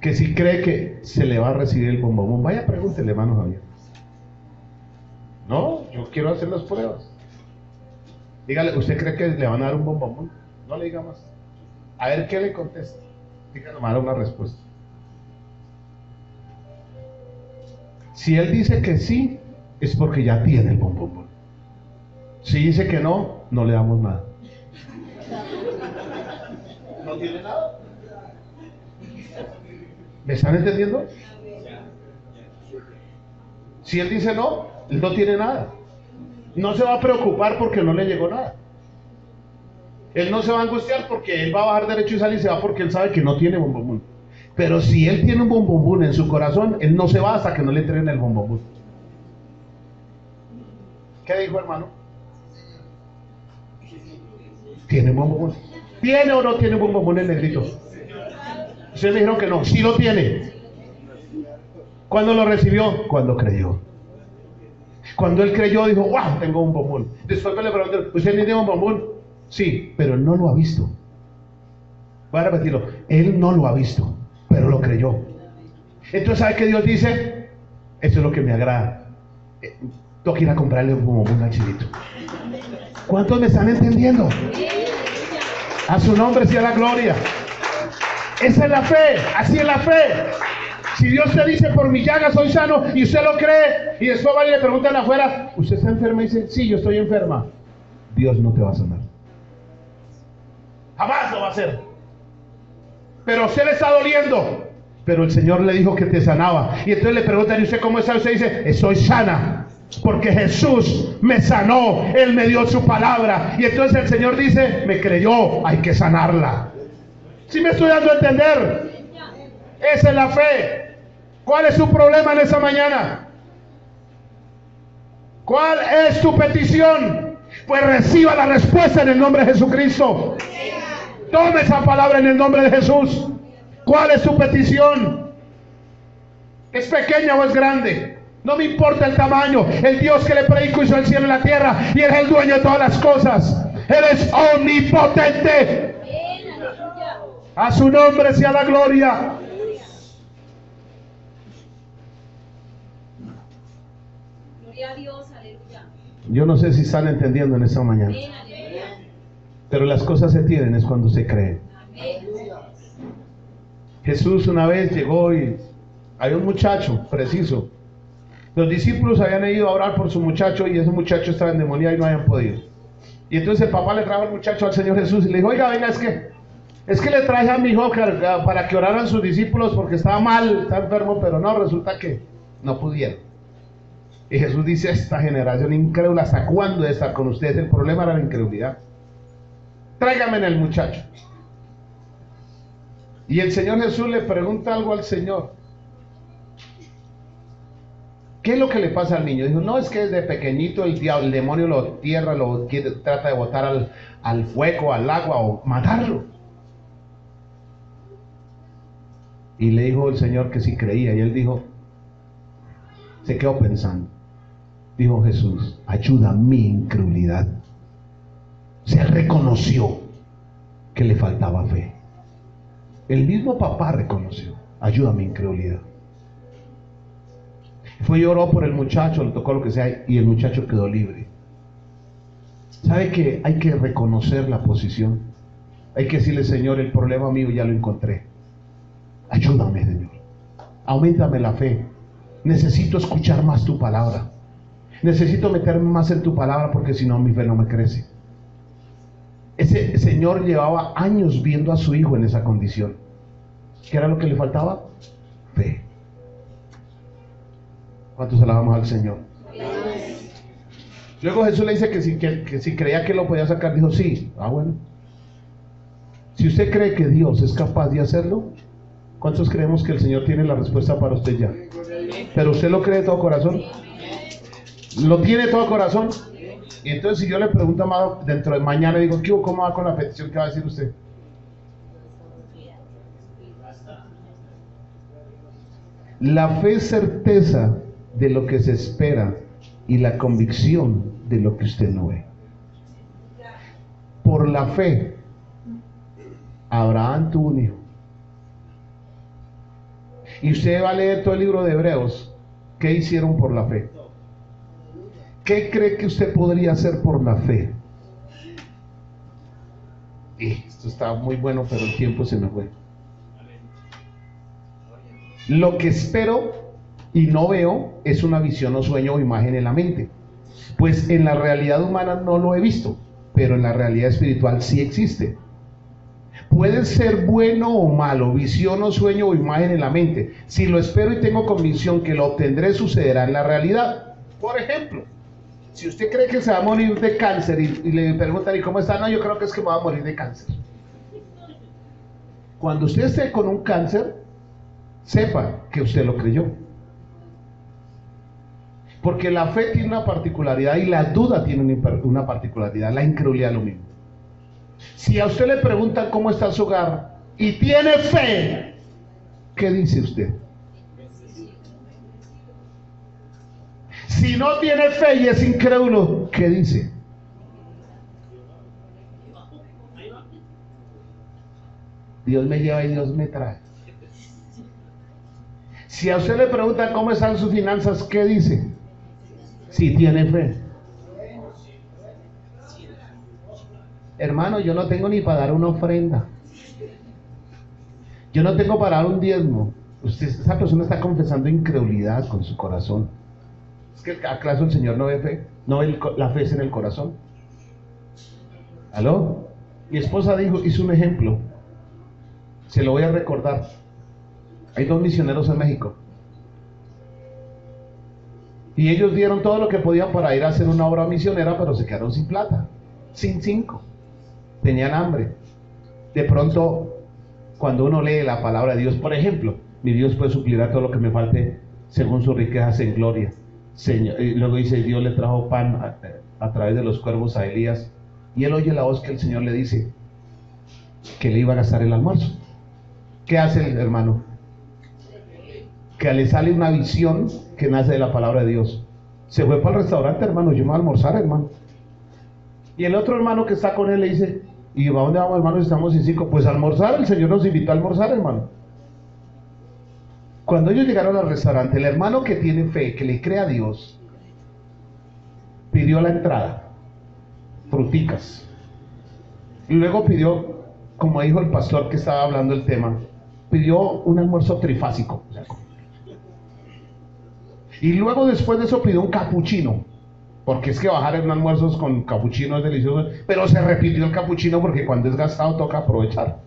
que si cree que se le va a recibir el bombón. Vaya, pregúntele, hermano Javier. No, yo quiero hacer las pruebas. Dígale, ¿usted cree que le van a dar un bombón? No le diga más. A ver qué le contesta. Dígale, me dará una respuesta. Si él dice que sí, es porque ya tiene el bombón. Si dice que no, no le damos nada. ¿No tiene nada? ¿Me están entendiendo? Si él dice no, él no tiene nada. No se va a preocupar porque no le llegó nada. Él no se va a angustiar porque él va a bajar derecho y salir y se va porque él sabe que no tiene bombón. Pero si él tiene un bombón en su corazón, él no se va hasta que no le entreguen el bombón. ¿Qué dijo, hermano? ¿Tiene bombón? ¿Tiene o no tiene bombón el negrito? Ustedes me dijeron que no. Sí lo tiene. ¿Cuándo lo recibió? Cuando creyó. Cuando él creyó, dijo, wow, tengo un bombón. Después me le pregunté, ¿usted tiene un bombón? Sí, pero él no lo ha visto. Voy a repetirlo. Él no lo ha visto, pero lo creyó. Entonces, ¿sabe qué Dios dice? Esto es lo que me agrada. Tengo que ir a comprarle un archivito. ¿Cuántos me están entendiendo? A su nombre sea la gloria. Esa es la fe, así es la fe. Si Dios te dice, por mi llaga soy sano, y usted lo cree, y después va y le preguntan afuera, ¿usted está enferma? Y dice, sí, yo estoy enferma. Dios no te va a sanar. Jamás lo va a hacer. Pero a usted le está doliendo. Pero el Señor le dijo que te sanaba. Y entonces le preguntan, ¿y usted cómo está? Usted dice, estoy sana, porque Jesús me sanó, Él me dio su palabra. Y entonces el Señor dice, me creyó, hay que sanarla. ¿Sí me estoy dando a entender? Esa es la fe. ¿Cuál es su problema en esa mañana? ¿Cuál es tu petición? Pues reciba la respuesta en el nombre de Jesucristo. Tome esa palabra en el nombre de Jesús. ¿Cuál es tu petición? ¿Es pequeña o es grande? No me importa el tamaño. El Dios que le predico hizo el cielo y la tierra, y Él es el dueño de todas las cosas. Él es omnipotente. A su nombre sea la gloria. Gloria a Dios, aleluya. Yo no sé si están entendiendo en esta mañana, pero las cosas se tienen es cuando se creen. Jesús una vez llegó y había un muchacho preciso. Los discípulos habían ido a orar por su muchacho, y ese muchacho estaba endemoniado y no habían podido. Y entonces el papá le trajo al muchacho al Señor Jesús y le dijo, oiga, venga, es que le traje a mi hijo para que oraran sus discípulos porque estaba mal, estaba enfermo, pero no, resulta que no pudieron. Y Jesús dice, esta generación incrédula, ¿hasta cuándo de estar con ustedes? El problema era la incredulidad. Tráigame en el muchacho. Y el Señor Jesús le pregunta algo al Señor. ¿Qué es lo que le pasa al niño? Dijo, no, es que desde pequeñito el demonio lo tierra, trata de botar al fuego, al agua o matarlo. Y le dijo el Señor que si creía, y él dijo, se quedó pensando. Dijo Jesús, ayuda mi incredulidad. Se reconoció que le faltaba fe. El mismo papá reconoció, ayuda mi incredulidad. Fue y oró por el muchacho, le tocó lo que sea, y el muchacho quedó libre. ¿Sabe que hay que reconocer la posición? Hay que decirle, Señor, el problema mío ya lo encontré. Ayúdame, Señor. Auméntame la fe. Necesito escuchar más tu palabra. Necesito meterme más en tu palabra, porque si no mi fe no me crece. Ese señor llevaba años viendo a su hijo en esa condición. ¿Qué era lo que le faltaba? Fe. ¿Cuántos alabamos al Señor? Luego Jesús le dice que si creía que lo podía sacar, dijo sí. Bueno. Si usted cree que Dios es capaz de hacerlo, ¿cuántos creemos que el Señor tiene la respuesta para usted ya? Pero usted lo cree de todo corazón. Lo tiene de todo corazón. Y entonces si yo le pregunto a dentro de mañana, digo, ¿cómo va con la petición? ¿Qué va a decir usted? La fe es certeza de lo que se espera y la convicción de lo que usted no ve. Por la fe, Abraham tuvo un hijo. Y usted va a leer todo el libro de Hebreos. ¿Qué hicieron por la fe? ¿Qué cree que usted podría hacer por la fe? Esto está muy bueno, pero el tiempo se me fue. Lo que espero y no veo es una visión o sueño o imagen en la mente. Pues en la realidad humana no lo he visto, pero en la realidad espiritual sí existe. Puede ser bueno o malo, visión o sueño o imagen en la mente. Si lo espero y tengo convicción que lo obtendré, sucederá en la realidad. Por ejemplo, si usted cree que se va a morir de cáncer y le preguntan, ¿y cómo está? No, yo creo que es que me va a morir de cáncer. Cuando usted esté con un cáncer, sepa que usted lo creyó. Porque la fe tiene una particularidad y la duda tiene una particularidad. La incredulidad lo mismo. Si a usted le preguntan cómo está su hogar y tiene fe, ¿qué dice usted? Si no tiene fe y es incrédulo, ¿qué dice? Dios me lleva y Dios me trae. Si a usted le preguntan cómo están sus finanzas, ¿qué dice? Si tiene fe. Hermano, yo no tengo ni para dar una ofrenda. Yo no tengo para dar un diezmo. Esa persona está confesando incredulidad con su corazón. ¿Es que acaso el Señor no ve fe? ¿No ve la fe en el corazón? ¿Aló? Mi esposa hizo un ejemplo. Se lo voy a recordar. Hay 2 misioneros en México. Y ellos dieron todo lo que podían para ir a hacer una obra misionera, pero se quedaron sin plata. Sin 5. Tenían hambre. De pronto, cuando uno lee la palabra de Dios, por ejemplo, mi Dios pues suplirá todo lo que me falte según sus riquezas en gloria. Señor, y luego dice, Dios le trajo pan a través de los cuervos a Elías. Y él oye la voz que el Señor le dice que le iba a gastar el almuerzo. ¿Qué hace el hermano? Que le sale una visión que nace de la palabra de Dios. Se fue para el restaurante, hermano, yo me voy a almorzar, hermano. Y el otro hermano que está con él le dice, ¿y a dónde vamos, hermano? Estamos en 5. Pues a almorzar, el Señor nos invitó a almorzar, hermano. Cuando ellos llegaron al restaurante, el hermano que tiene fe, que le cree a Dios, pidió la entrada, fruticas. Y luego pidió, como dijo el pastor que estaba hablando del tema, pidió un almuerzo trifásico. Y luego después de eso pidió un capuchino, porque es que bajar en almuerzos con capuchino es delicioso, pero se repitió el capuchino porque cuando es gastado toca aprovechar.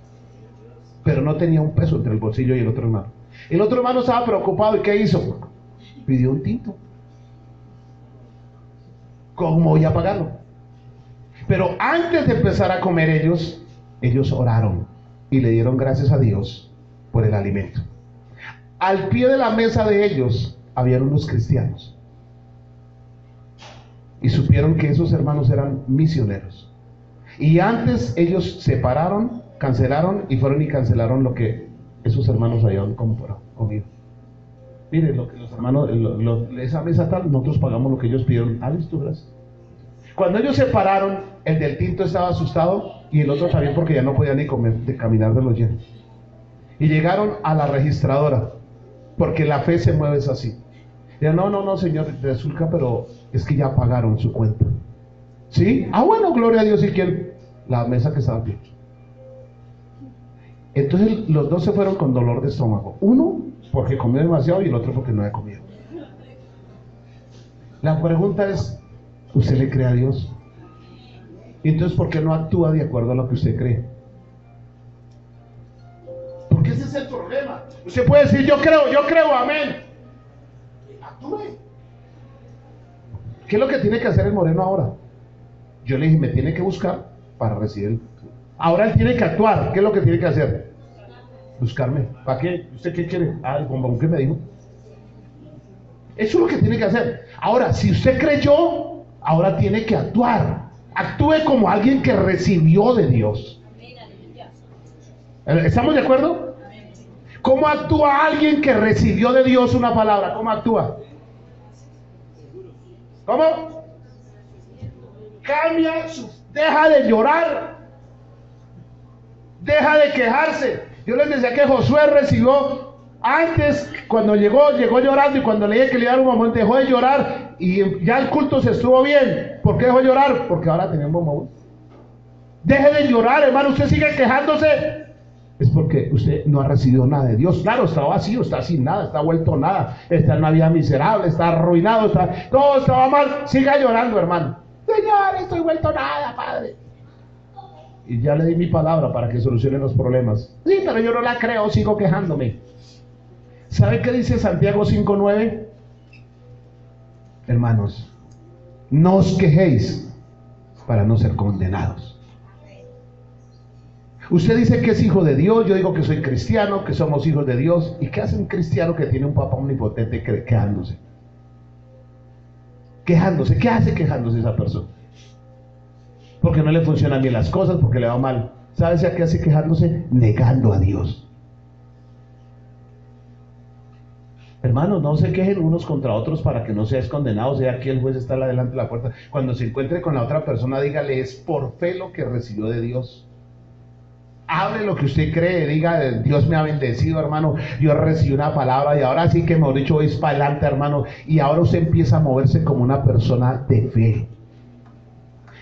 Pero no tenía un peso entre el bolsillo y el otro hermano. El otro hermano estaba preocupado, ¿y qué hizo? Pidió un tinto. ¿Cómo voy a pagarlo? Pero antes de empezar a comer ellos oraron y le dieron gracias a Dios por el alimento. Al pie de la mesa de ellos habían unos cristianos y supieron que esos hermanos eran misioneros, y antes ellos se pararon, cancelaron y fueron y cancelaron lo que esos hermanos habían comido. Miren, lo que los hermanos, esa mesa tal, nosotros pagamos lo que ellos pidieron. Ah, listo, gracias. Cuando ellos se pararon, el del tinto estaba asustado y el otro también, porque ya no podía ni comer, de caminar de los llenos. Y llegaron a la registradora, porque la fe se mueve así. Ya no, señor, resulta, pero es que ya pagaron su cuenta. ¿Sí? Ah, bueno, gloria a Dios. ¿Y quién? La mesa que estaba aquí. Entonces los dos se fueron con dolor de estómago. Uno porque comió demasiado y el otro porque no había comido. La pregunta es, ¿usted le cree a Dios? Entonces, ¿por qué no actúa de acuerdo a lo que usted cree? Porque ese es el problema. Usted puede decir, yo creo, amén. Actúe. ¿Qué es lo que tiene que hacer el moreno ahora? Yo le dije, me tiene que buscar para recibir. Ahora él tiene que actuar. ¿Qué es lo que tiene que hacer? Buscarme. ¿Para qué? ¿Usted qué quiere? Ah, el bombón que me dijo. Eso es lo que tiene que hacer. Ahora, si usted creyó, ahora tiene que actuar. Actúe como alguien que recibió de Dios. ¿Estamos de acuerdo? ¿Cómo actúa alguien que recibió de Dios una palabra? ¿Cómo actúa? ¿Cómo? Deja de llorar, deja de quejarse. Yo les decía que Josué recibió antes, cuando llegó llorando, y cuando le dije que le iba a dar un momento, dejó de llorar y ya el culto se estuvo bien. ¿Por qué dejó de llorar? Porque ahora tenía un bombón. Deje de llorar, hermano. Usted sigue quejándose, es porque usted no ha recibido nada de Dios. Claro, está vacío, está sin nada, está vuelto nada, está en una vida miserable, está arruinado, todo estaba mal. Siga llorando, hermano. Señor, estoy vuelto nada, Padre. Y ya le di mi palabra para que solucione los problemas. Sí, pero yo no la creo, sigo quejándome. ¿Sabe qué dice Santiago 5:9? Hermanos, no os quejéis para no ser condenados. Usted dice que es hijo de Dios, yo digo que soy cristiano, que somos hijos de Dios. ¿Y qué hace un cristiano que tiene un papá omnipotente quejándose? Quejándose, ¿qué hace quejándose esa persona? Porque no le funcionan bien las cosas, porque le va mal. ¿Sabes a qué hace quejándose? Negando a Dios. Hermanos, no se quejen unos contra otros para que no seas condenado. Sea aquí el juez está delante de la puerta. Cuando se encuentre con la otra persona, dígale, es por fe lo que recibió de Dios. hable lo que usted cree, diga, Dios me ha bendecido, hermano, yo recibí una palabra y ahora sí que mejor dicho voy para adelante, hermano, y ahora usted empieza a moverse como una persona de fe.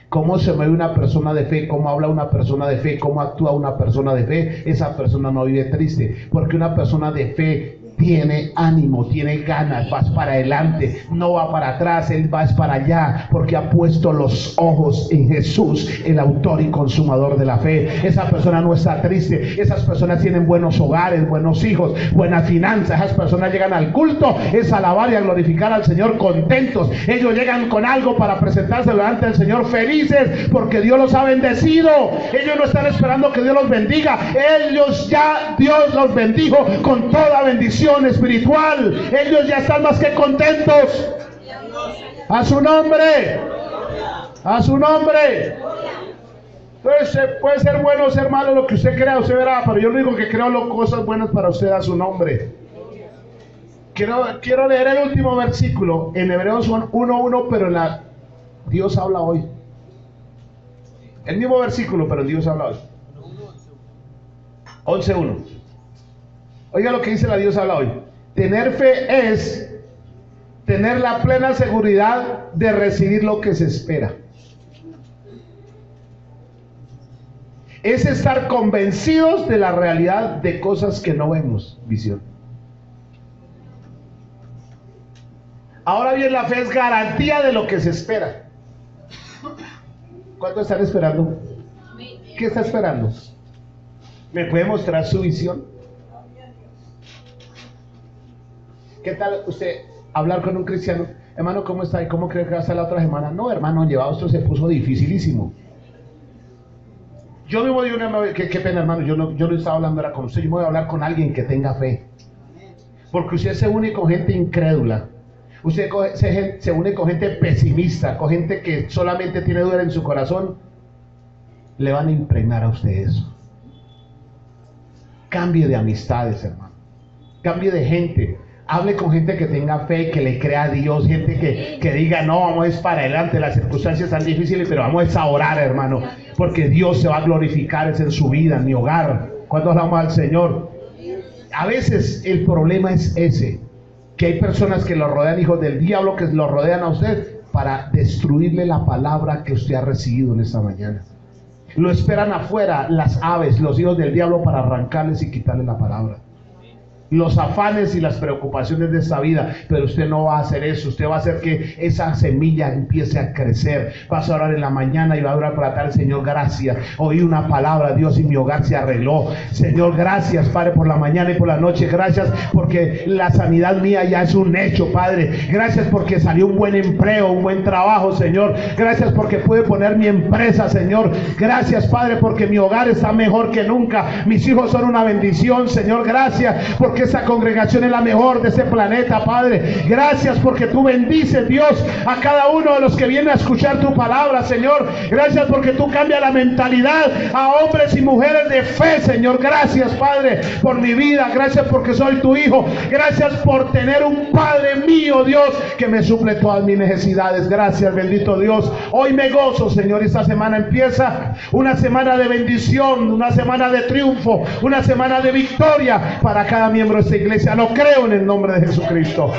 ¿Cómo se mueve una persona de fe? ¿Cómo habla una persona de fe? ¿Cómo actúa una persona de fe? Esa persona no vive triste, porque una persona de fe tiene ánimo, tiene ganas, va para adelante, no va para atrás, él va para allá, porque ha puesto los ojos en Jesús, el autor y consumador de la fe. Esa persona no está triste, esas personas tienen buenos hogares, buenos hijos, buenas finanzas, esas personas llegan al culto, es alabar y a glorificar al Señor contentos, ellos llegan con algo para presentarse delante del Señor felices, porque Dios los ha bendecido, ellos no están esperando que Dios los bendiga, ellos ya, Dios los bendijo con toda bendición espiritual, ellos ya están más que contentos. A su nombre, a su nombre. Entonces puede ser bueno o ser malo lo que usted crea, usted verá, pero yo digo que creo cosas buenas para usted a su nombre. Quiero leer el último versículo, en Hebreos son 1:1, pero Dios habla hoy. El mismo versículo, pero Dios habla hoy. 11:1. Oiga lo que dice la Dios habla hoy. Tener fe es tener la plena seguridad de recibir lo que se espera. Es estar convencidos de la realidad de cosas que no vemos, visión. Ahora bien, la fe es garantía de lo que se espera. ¿Cuánto están esperando? ¿Qué está esperando? ¿Me puede mostrar su visión? ¿Qué tal usted hablar con un cristiano? Hermano, ¿cómo está? ¿Y cómo cree que va a estar la otra semana? No, hermano, llevado esto se puso dificilísimo. Yo mismo digo una vez, qué pena, hermano, yo no estaba hablando ahora con usted, yo me voy a hablar con alguien que tenga fe. Porque usted se une con gente incrédula. Usted se une con gente pesimista, con gente que solamente tiene duda en su corazón. Le van a impregnar a usted eso. Cambie de amistades, hermano. Cambie de gente. Hable con gente que tenga fe, que le crea a Dios, gente que diga, no, vamos a ir para adelante, las circunstancias están difíciles, pero vamos a orar, hermano, porque Dios se va a glorificar en su vida, en mi hogar. ¿Cuándo hablamos al Señor? A veces el problema es ese, que hay personas que lo rodean, hijos del diablo, que lo rodean a usted para destruirle la palabra que usted ha recibido en esta mañana. Lo esperan afuera las aves, los hijos del diablo, para arrancarles y quitarles la palabra. Los afanes y las preocupaciones de esta vida, pero usted no va a hacer eso. Usted va a hacer que esa semilla empiece a crecer. Vas a orar en la mañana y va a orar para tal. Señor, gracias, oí una palabra, Dios, y mi hogar se arregló. Señor, gracias, Padre, por la mañana y por la noche. Gracias porque la sanidad mía ya es un hecho, Padre. Gracias porque salió un buen empleo, un buen trabajo, Señor. Gracias porque pude poner mi empresa, Señor. Gracias, Padre, porque mi hogar está mejor que nunca. Mis hijos son una bendición, Señor. Gracias porque esa congregación es la mejor de este planeta, Padre. Gracias porque tú bendices, Dios, a cada uno de los que vienen a escuchar tu palabra, Señor. Gracias porque tú cambias la mentalidad a hombres y mujeres de fe, Señor. Gracias, Padre, por mi vida. Gracias porque soy tu hijo. Gracias por tener un Padre mío, Dios, que me suple todas mis necesidades. Gracias, bendito Dios. Hoy me gozo, Señor. Esta semana empieza una semana de bendición, una semana de triunfo, una semana de victoria para cada miembro de esta iglesia. Lo creo en el nombre de Jesucristo.